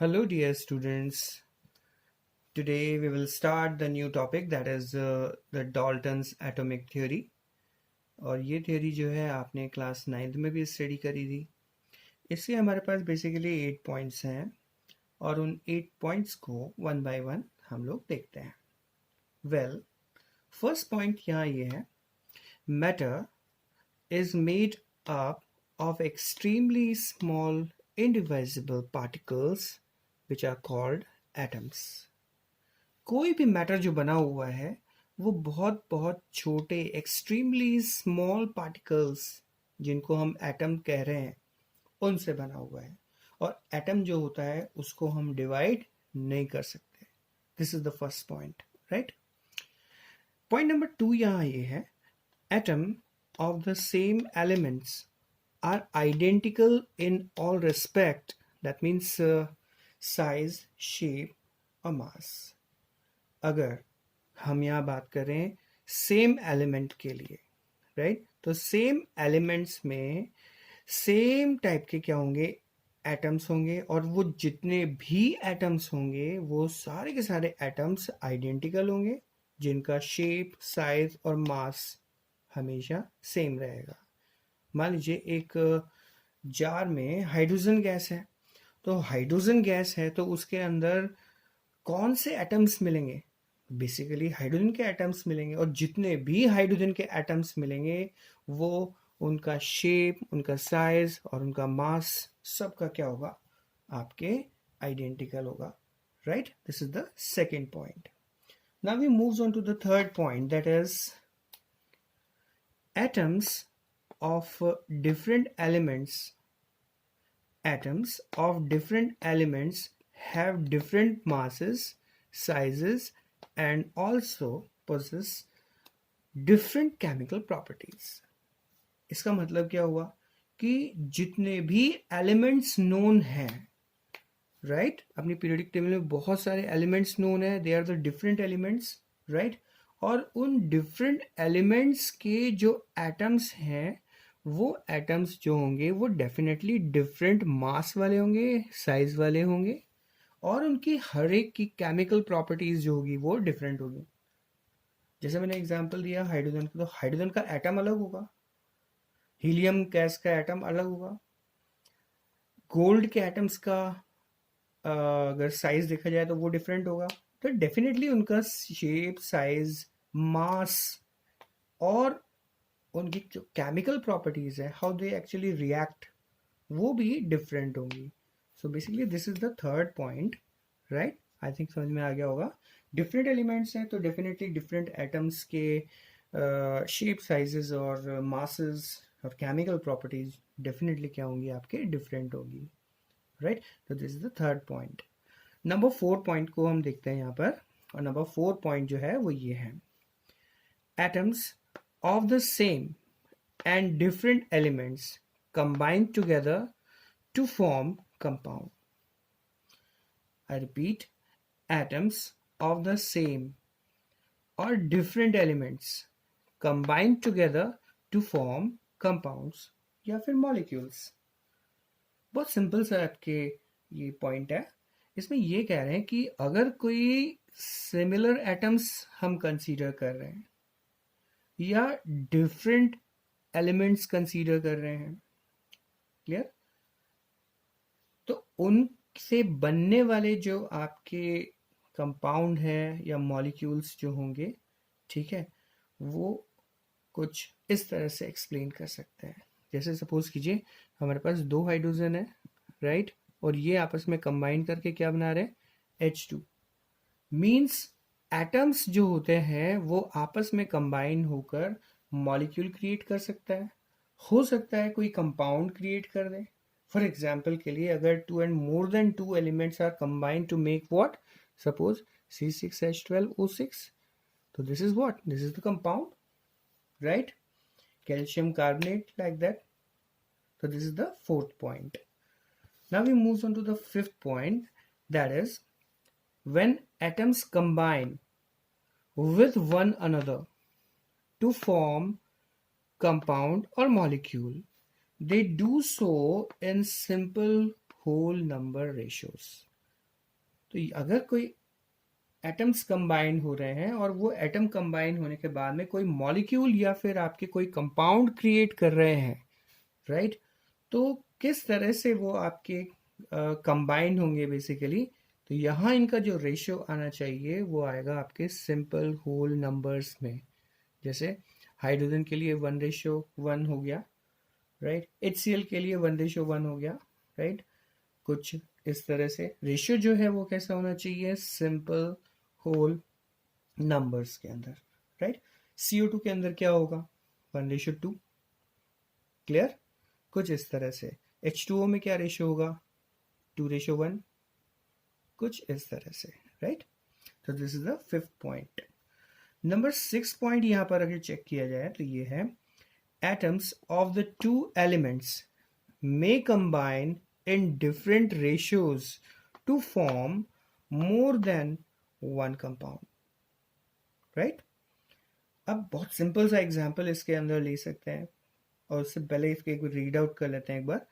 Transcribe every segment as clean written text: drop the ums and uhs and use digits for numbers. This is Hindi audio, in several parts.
Hello, dear students. Today we will start the new topic that is the Dalton's atomic theory. और ये theory जो है आपने क्लास 9th में भी स्टडी करी थी. इससे हमारे पास बेसिकली 8 पॉइंट्स हैं और उन 8 पॉइंट्स को वन बाय वन हम लोग देखते हैं. वेल, फर्स्ट पॉइंट यहाँ ये है, matter is made up of extremely small indivisible particles which are called atoms. कोई भी मैटर जो बना हुआ है वो बहुत बहुत छोटे एक्सट्रीमली स्मॉल पार्टिकल्स जिनको हम एटम कह रहे हैं उनसे बना हुआ है. और एटम जो होता है उसको हम डिवाइड नहीं कर सकते. This is the first point, right. Point number 2 यहाँ ये है, atom of the same elements are identical in all respect. That means size, shape और mass. अगर हम यहाँ बात करें सेम एलिमेंट के लिए, राइट, तो सेम एलिमेंट्स में सेम टाइप के क्या होंगे, एटम्स होंगे. और वो जितने भी एटम्स होंगे वो सारे के सारे एटम्स आइडेंटिकल होंगे जिनका शेप, साइज और मास हमेशा सेम रहेगा. मान लीजिए एक जार में हाइड्रोजन गैस है, तो हाइड्रोजन गैस है तो उसके अंदर कौन से एटम्स मिलेंगे, बेसिकली हाइड्रोजन के एटम्स मिलेंगे. और जितने भी हाइड्रोजन के एटम्स मिलेंगे वो उनका शेप, उनका साइज और उनका मास सबका क्या होगा, आपके आइडेंटिकल होगा, right. This is the second point. Now we moves on to the third point, that is atoms of different elements have different masses, sizes and also possess different chemical properties. इसका मतलब क्या हुआ कि जितने भी एलिमेंट्स नोन हैं, राइट, अपनी पीरियोडिक टेबल में बहुत सारे एलिमेंट्स नोन है, they are the different elements, right. और उन डिफरेंट एलिमेंट्स के जो एटम्स हैं वो एटम्स जो होंगे वो डेफिनेटली डिफरेंट मास वाले होंगे, साइज वाले होंगे और उनकी हर एक की केमिकल प्रॉपर्टीज जो होगी वो डिफरेंट होगी. जैसे मैंने एग्जांपल दिया हाइड्रोजन का, तो हाइड्रोजन का एटम अलग होगा, हीलियम गैस का एटम अलग होगा, गोल्ड के एटम्स का अगर साइज देखा जाए तो वो डिफरेंट होगा. तो डेफिनेटली उनका शेप, साइज, मास और उनकी जो केमिकल प्रॉपर्टीज है, हाउ दे एक्चुअली रिएक्ट, वो भी डिफरेंट होंगी. So basically this is the third point, right. I think समझ में आ गया होगा. डिफरेंट एलिमेंट्स हैं तो डेफिनेटली डिफरेंट एटम्स के शेप, साइजेस और मासेस और केमिकल प्रॉपर्टीज डेफिनेटली क्या होंगी, आपके डिफरेंट होगी, राइट. तो this is the third point. Number 4 point को हम देखते हैं यहाँ पर. और नंबर 4 पॉइंट जो है वो ये है, atoms of the same and different elements combined together to form compound. I repeat, atoms of the same or different elements combined together to form compounds या फिर molecules. बहुत सिंपल सा आपके ये पॉइंट है. इसमें ये कह रहे हैं कि अगर कोई सिमिलर एटम्स हम कंसीडर कर रहे हैं या डिफरेंट एलिमेंट्स कंसीडर कर रहे हैं, क्लियर, तो उनसे बनने वाले जो आपके कंपाउंड है या मॉलिक्यूल्स जो होंगे, ठीक है, वो कुछ इस तरह से एक्सप्लेन कर सकते हैं. जैसे सपोज कीजिए हमारे पास 2 हाइड्रोजन है, राइट, और ये आपस में कंबाइन करके क्या बना रहे हैं, H2. मीन्स एटम्स जो होते हैं वो आपस में कंबाइन होकर मॉलिक्यूल क्रिएट कर सकता है, हो सकता है कोई कंपाउंड क्रिएट कर दे. फॉर एग्जाम्पल के लिए अगर 2 and more than 2 elements are combined to make what, suppose C6H12O6, तो this is what, this is the compound, right, calcium carbonate, like that. तो this is the fourth point. Now we move on to the fifth point, that is when atoms combine with one another to form compound or molecule, they do so in simple whole number ratios. तो अगर कोई एटम्स कंबाइन हो रहे हैं और वो एटम कंबाइन होने के बाद में कोई मॉलिक्यूल या फिर आपके कोई कंपाउंड क्रिएट कर रहे हैं, राइट, तो किस तरह से वो आपके कंबाइन होंगे बेसिकली, तो यहाँ इनका जो रेशियो आना चाहिए वो आएगा आपके सिंपल होल नंबर्स में। जैसे हाइड्रोजन के लिए 1:1 हो गया, राइट, HCl के लिए 1:1 हो गया, राइट, कुछ इस तरह से रेशियो जो है वो कैसा होना चाहिए, सिंपल होल नंबर्स के अंदर, राइट। CO2 के अंदर क्या होगा, 1:2, क्लियर, कुछ इस तरह से। H2O में क्या रेशियो होगा, 2:1, कुछ इस तरह से, राइट। तो this is the 5th point. Number 6 point यहाँ पर अगर चेक किया जाए तो ये है, atoms of the two elements may combine in different ratios to form more than one compound, right? अब बहुत सिंपल सा एग्जांपल इसके अंदर ले सकते हैं, और उससे पहले इसके एक रीड आउट कर लेते हैं एक बार।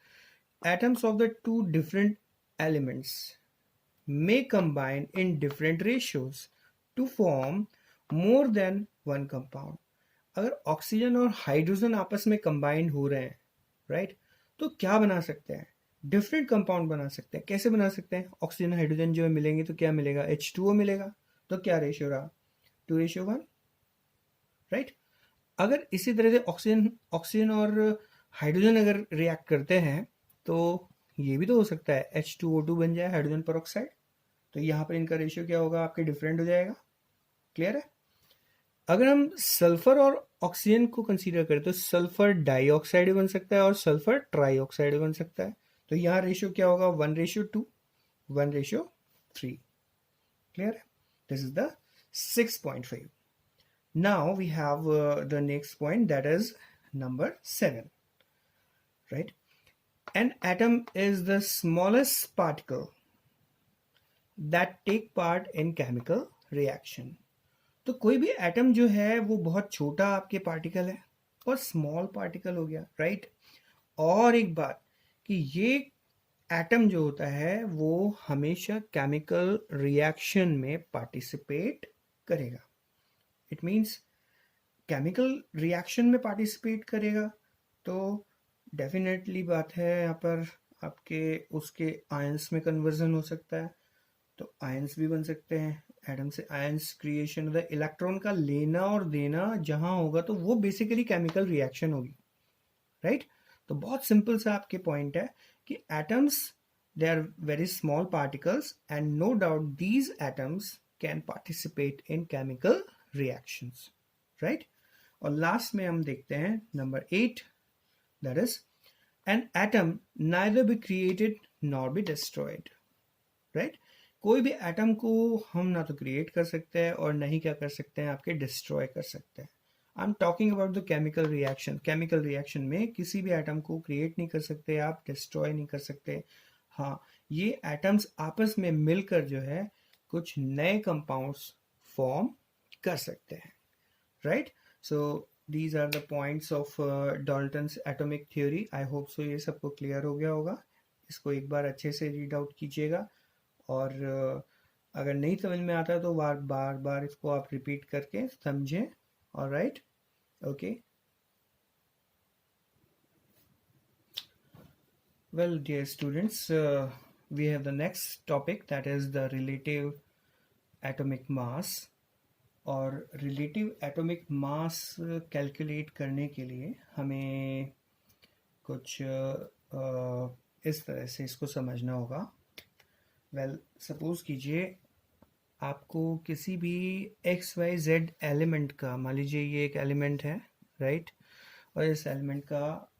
Atoms of the two different elements may combine in different ratios to form more than one compound. अगर ऑक्सीजन और हाइड्रोजन आपस में कंबाइन हो रहे हैं, राइट, तो क्या बना सकते हैं, डिफरेंट कंपाउंड बना सकते हैं। कैसे बना सकते हैं, ऑक्सीजन हाइड्रोजन जो मिलेंगे तो क्या मिलेगा, H2O मिलेगा, तो क्या रेशियो रहा, 2:1, राइट। अगर इसी तरह से ऑक्सीजन ऑक्सीजन और हाइड्रोजन अगर रिएक्ट करते हैं तो ये भी तो हो सकता है, H2O2 बन जाए हाइड्रोजन पर, तो यहाँ पर इनका रेशियो क्या होगा, आपके डिफरेंट हो जाएगा, क्लियर है। अगर हम सल्फर और ऑक्सीजन को कंसीडर करें तो सल्फर डाइऑक्साइड भी बन सकता है और सल्फर ट्राइऑक्साइड भी बन सकता है, तो यहाँ रेशियो क्या होगा, 1:2, 1:3, क्लियर है। This is the 6.5. Now we have the next point, that is number 7, right? An atom is the smallest particle that take part in chemical reaction. तो कोई भी एटम जो है वो बहुत छोटा आपके पार्टिकल है और स्मॉल पार्टिकल हो गया, राइट। और एक बात कि ये एटम जो होता है वो हमेशा केमिकल रिएक्शन में पार्टिसिपेट करेगा। इट मीन्स केमिकल रिएक्शन में पार्टिसिपेट करेगा, तो डेफिनेटली बात है यहाँ पर आपके उसके आयंस में कन्वर्जन हो सकता है, तो आयंस भी बन सकते हैं, एटम से आयंस क्रिएशन, द इलेक्ट्रॉन का लेना और देना जहां होगा तो वो बेसिकली केमिकल रिएक्शन होगी, राइट। तो बहुत सिंपल सा आपके पॉइंट है कि atoms they are very small particles and no doubt these atoms can participate in chemical reactions, right. और लास्ट में हम देखते हैं number 8, that is an atom neither be created nor be destroyed, right. कोई भी एटम को हम ना तो क्रिएट कर सकते हैं और ना ही क्या कर सकते हैं, आपके डिस्ट्रॉय कर सकते हैं। I am talking about the chemical reaction. Chemical reaction में किसी भी एटम को क्रिएट नहीं कर सकते आप, डिस्ट्रॉय नहीं कर सकते। हाँ, ये एटम्स आपस में मिलकर जो है कुछ नए कंपाउंड्स फॉर्म कर सकते हैं, right. So these are the points of Dalton's atomic theory. I hope so ये सबको क्लियर हो गया होगा। इसको एक बार अच्छे से रीड आउट कीजिएगा, और अगर नहीं समझ में आता तो बार बार इसको आप रिपीट करके समझें, alright, okay. Well dear students, we have the next topic, that is the relative atomic mass. और रिलेटिव एटॉमिक मास कैलकुलेट करने के लिए हमें कुछ इस तरह से इसको समझना होगा। वेल सपोज कीजिए आपको किसी भी XYZ एलिमेंट का, मान लीजिए ये एक एलिमेंट है, राइट, और इस एलिमेंट का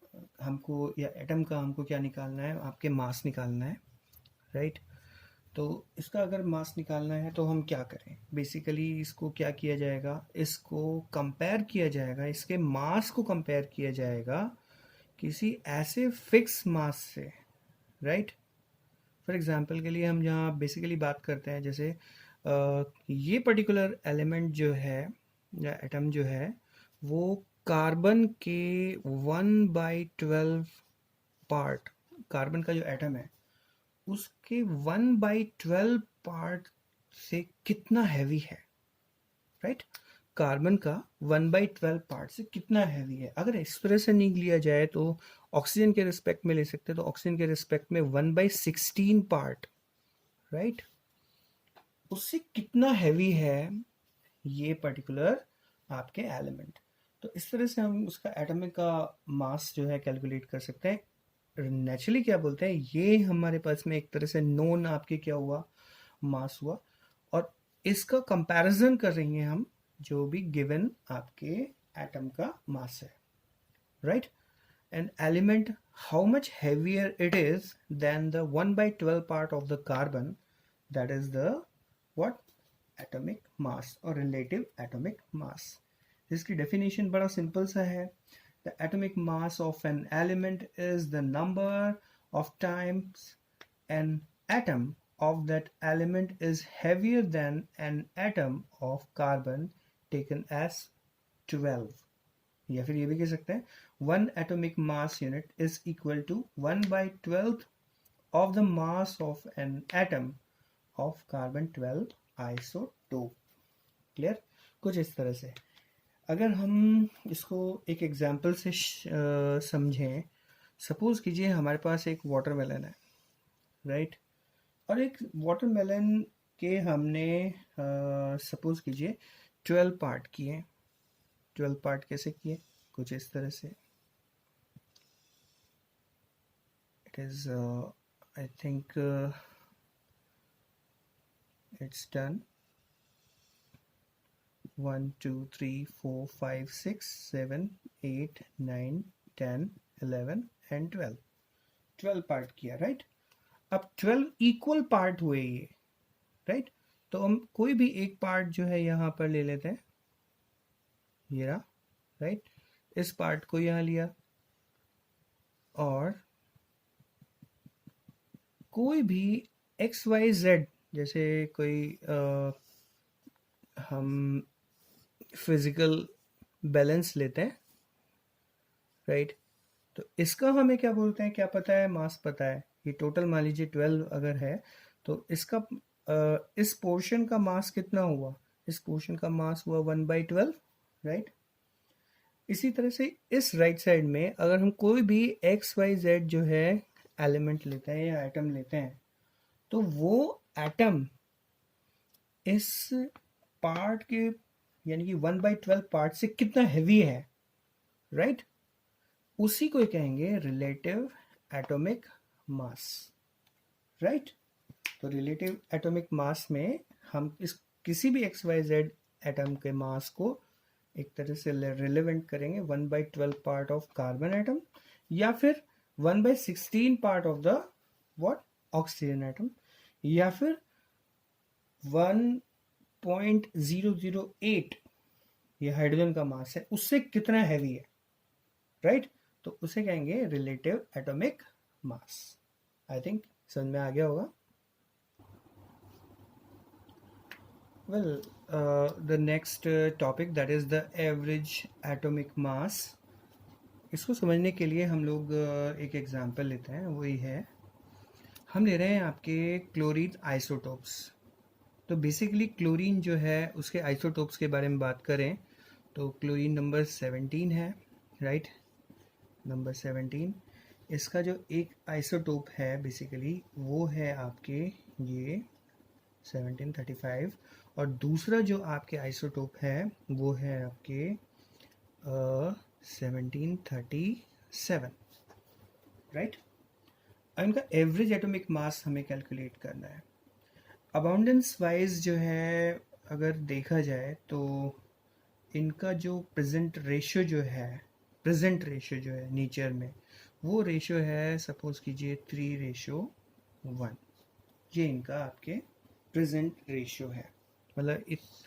हमको या एटम का हमको क्या निकालना है, आपके मास निकालना है, राइट। तो इसका अगर मास निकालना है तो हम क्या करें, बेसिकली इसको क्या किया जाएगा, इसको कंपेयर किया जाएगा, इसके मास को कंपेयर किया जाएगा किसी ऐसे फिक्स मास से, राइट। फॉर एग्जांपल के लिए हम जहाँ बेसिकली बात करते हैं, जैसे ये पर्टिकुलर एलिमेंट जो है या एटम जो है वो कार्बन के 1/12 पार्ट, कार्बन का जो एटम है उसके 1/12 पार्ट से कितना हैवी है, राइट। कार्बन का 1/12 पार्ट से कितना हैवी है। अगर इस तरह से नहीं लिया जाए तो ऑक्सीजन के रिस्पेक्ट में ले सकते हैं, तो ऑक्सीजन के रिस्पेक्ट में 1/16 पार्ट, राइट। उससे कितना हैवी है ये पर्टिकुलर आपके एलिमेंट। तो इस तरह से हम उसका एटॉमिक का मास जो है कैलकुलेट कर सकते हैं। नेचुरली क्या बोलते हैं, ये हमारे पास में एक तरह से नोन आपके क्या हुआ, मास हुआ, और इसका कंपैरिजन कर रही हैं हम जो भी गिवन आपके एटम का मास है, right. an element how much heavier it is than the 1/12 part of the carbon, that is the what, atomic mass or relative atomic mass। इसकी definition बड़ा simple सा है। The atomic mass of an element is the number of times an atom of that element is heavier than an atom of carbon taken as 12। या फिर ये भी कह सकते हैं 1 atomic mass unit is equal to 1/12 of the mass of an atom of carbon 12 isotope। Clear, कुछ इस तरह से। अगर हम इसको एक एग्जांपल से समझें, सपोज कीजिए हमारे पास एक वाटरमेलन है, राइट। और एक वाटरमेलन के हमने सपोज कीजिए 12 पार्ट किए। 12 पार्ट कैसे किए, कुछ इस तरह से। It is I think it's done 1 2 3 4 5 6 7 8 9 10 11 and 12 part किया, राइट। अब 12 इक्वल पार्ट हुए ये, राइट। तो हम कोई भी एक पार्ट जो है यहाँ पर ले लेते हैं, ये रहा, राइट। इस पार्ट को यहाँ लिया, और कोई भी एक्स वाई जेड, जैसे कोई हम फिजिकल बैलेंस लेते हैं, राइट। तो इसका हमें क्या बोलते हैं, क्या पता है, मास पता है। ये टोटल मान लीजिए 12 अगर है, तो इसका इस पोर्शन का मास कितना हुआ, इस पोर्शन का मास हुआ 1/12, राइट। इसी तरह से इस राइट साइड में अगर हम कोई भी एक्स वाई जेड जो है एलिमेंट लेते हैं या एटम लेते हैं, तो वो एटम इस पार्ट के यानी कि 1/12 पार्ट से कितना हैवी है, राइट। उसी को कहेंगे रिलेटिव एटॉमिक मास, राइट। तो रिलेटिव एटॉमिक मास में हम इस किसी भी एक्स वाई जेड एटम के मास को एक तरह से रिलेवेंट करेंगे 1/12 पार्ट ऑफ कार्बन एटम, या फिर 1/16 part of the what, oxygen atom, या फिर 1.008 ये हाइड्रोजन का मास है, उससे कितना हैवी है, राइट। तो उसे कहेंगे relative atomic mass. I think समझ में आ गया होगा। Well, the next topic, that is the average atomic mass। इसको समझने के लिए हम लोग एक एग्जांपल लेते हैं, वही है, हम ले रहे हैं आपके क्लोरीन आइसोटोप्स। तो बेसिकली क्लोरीन जो है उसके आइसोटोप्स के बारे में बात करें तो क्लोरीन नंबर 17 है, राइट, नंबर 17। इसका जो एक आइसोटोप है बेसिकली वो है आपके ये 1735, और दूसरा जो आपके आइसोटोप है वो है आपके 1737, राइट। अब इनका एवरेज एटॉमिक मास हमें कैलकुलेट करना है। अबाउंडेंस वाइज जो है अगर देखा जाए तो इनका जो प्रेजेंट रेशियो जो है नेचर में, वो रेशियो है सपोज कीजिए 3:1। ये इनका आपके प्रेजेंट रेशियो है। मतलब इस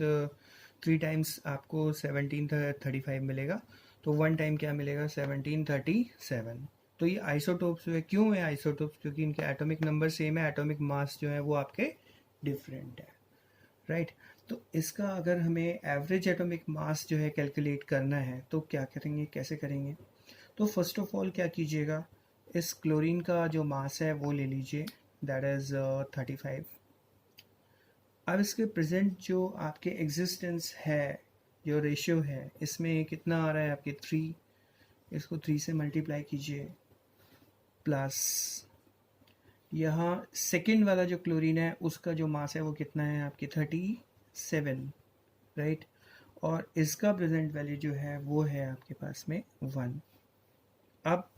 3 टाइम्स आपको 1735 मिलेगा, तो 1 टाइम क्या मिलेगा, 1737। तो ये आइसोटोप्स है। क्यों है आइसोटोप्स, क्योंकि इनके एटॉमिक नंबर सेम है, एटॉमिक मास जो है वो आपके डिफरेंट है, राइट। तो इसका अगर हमें एवरेज एटॉमिक मास जो है कैलकुलेट करना है तो क्या करेंगे, कैसे करेंगे। तो फर्स्ट ऑफ ऑल क्या कीजिएगा, इस क्लोरीन का जो मास है वो ले लीजिए, दैट इज़ 35, अब इसके प्रेजेंट जो आपके एग्जिस्टेंस है, जो रेशियो है, इसमें कितना आ रहा है आपके 3, इसको 3 से मल्टीप्लाई कीजिए, प्लस यहाँ सेकेंड वाला जो क्लोरीन है उसका जो मास है वो कितना है आपके 37, राइट। और इसका प्रेजेंट वैल्यू जो है वो है आपके पास में 1। अब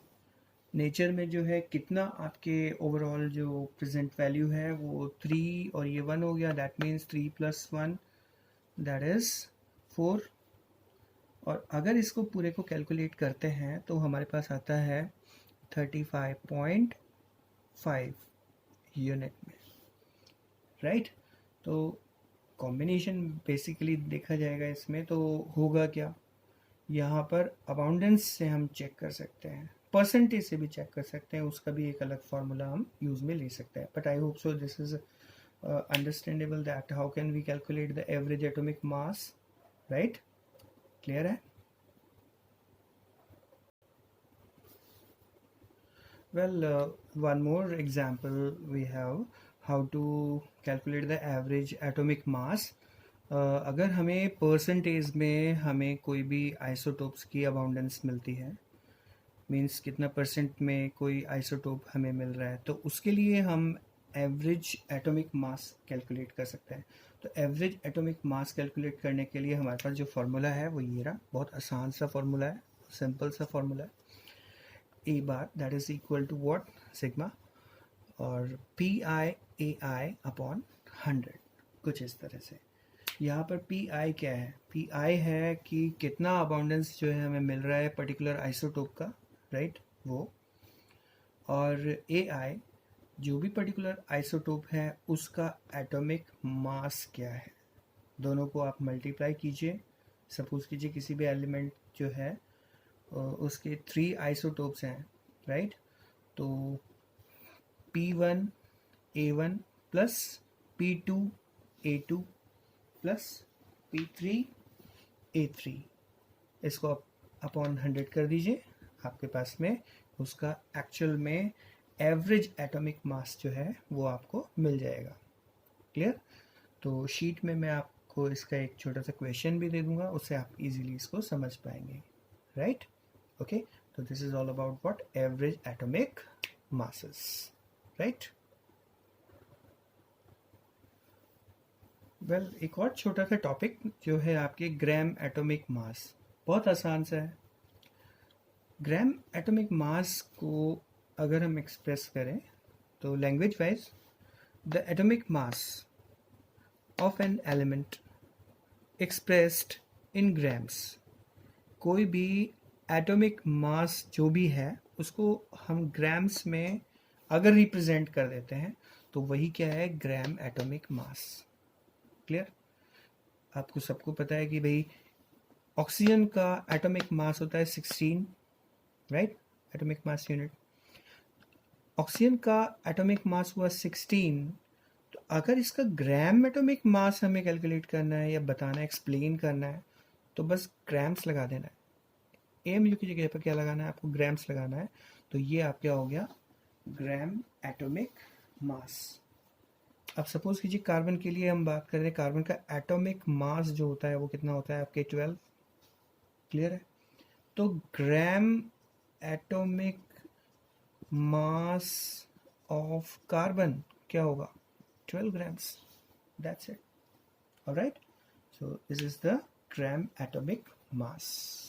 नेचर में जो है कितना आपके ओवरऑल जो प्रेजेंट वैल्यू है वो 3 और ये 1 हो गया, दैट मीन्स 3 + 1 दैट इज 4। और अगर इसको पूरे को कैलकुलेट करते हैं तो हमारे पास आता है 35.5 यूनिट में, राइट। तो कॉम्बिनेशन बेसिकली देखा जाएगा इसमें तो होगा क्या, यहाँ पर अबाउंडेंस से हम चेक कर सकते हैं, परसेंटेज से भी चेक कर सकते हैं, उसका भी एक अलग फार्मूला हम यूज में ले सकते हैं। But I hope so this is understandable that how can we calculate the average atomic mass, right. Clear है? Well, one more example we have how to calculate the average atomic mass. अगर हमें परसेंटेज में हमें कोई भी आइसोटोप्स की अबाउंडेंस मिलती है, मींस कितना परसेंट में कोई आइसोटोप हमें मिल रहा है, तो उसके लिए हम एवरेज एटॉमिक मास कैलकुलेट कर सकते हैं। तो एवरेज एटॉमिक मास कैलकुलेट करने के लिए हमारे पास जो फार्मूला है वो ये रहा, बहुत आसान सा फार्मूला है, सिंपल सा फार्मूला है। A bar that is equal to what, sigma, और P I A I upon 100, कुछ इस तरह से। यहाँ पर पी आई क्या है, पी आई है कि कितना अबाउंडेंस जो है हमें मिल रहा है पर्टिकुलर आइसोटोप का, राइट, वो। और ए आई जो भी पर्टिकुलर आइसोटोप है उसका एटॉमिक मास क्या है, दोनों को आप मल्टीप्लाई कीजिए। सपोज कीजिए किसी भी एलिमेंट जो है उसके 3 आइसोटोप्स हैं, राइट। तो P1 A1 plus P2 A2 plus P3 A3, इसको आप अपॉन 100 कर दीजिए, आपके पास में उसका एक्चुअल में एवरेज एटॉमिक मास जो है वो आपको मिल जाएगा। क्लियर? तो शीट में मैं आपको इसका एक छोटा सा क्वेश्चन भी दे दूंगा, उससे आप इजीली इसको समझ पाएंगे, right. Okay, so this is all about what average atomic masses, right? Well, एक और छोटा सा टॉपिक जो है आपके ग्राम एटॉमिक मास, बहुत आसान सा है। ग्राम एटॉमिक मास को अगर हम एक्सप्रेस करें तो language wise, the atomic mass of an element expressed in grams, कोई भी एटॉमिक मास जो भी है उसको हम ग्राम्स में अगर रिप्रेजेंट कर देते हैं तो वही क्या है, ग्राम एटॉमिक मास। क्लियर? आपको सबको पता है कि भाई ऑक्सीजन का एटॉमिक मास होता है 16, right, atomic mass unit. Oxygen का एटॉमिक मास हुआ 16, तो अगर इसका ग्राम एटॉमिक मास हमें कैलकुलेट करना है या बताना है, एक्सप्लेन करना है, तो बस ग्राम्स लगा देना है। एमयू की जगह पर क्या लगाना है आपको, ग्राम्स लगाना है। तो ये आप क्या हो गया, ग्राम एटॉमिक मास। अब सपोज कीजिए कार्बन के लिए हम बात कर रहे हैं, कार्बन का एटॉमिक मास जो होता है वो कितना होता है आपके 12। क्लियर है? तो gram atomic mass of carbon क्या होगा, 12 grams, that's it. All right, so this is the gram atomic mass.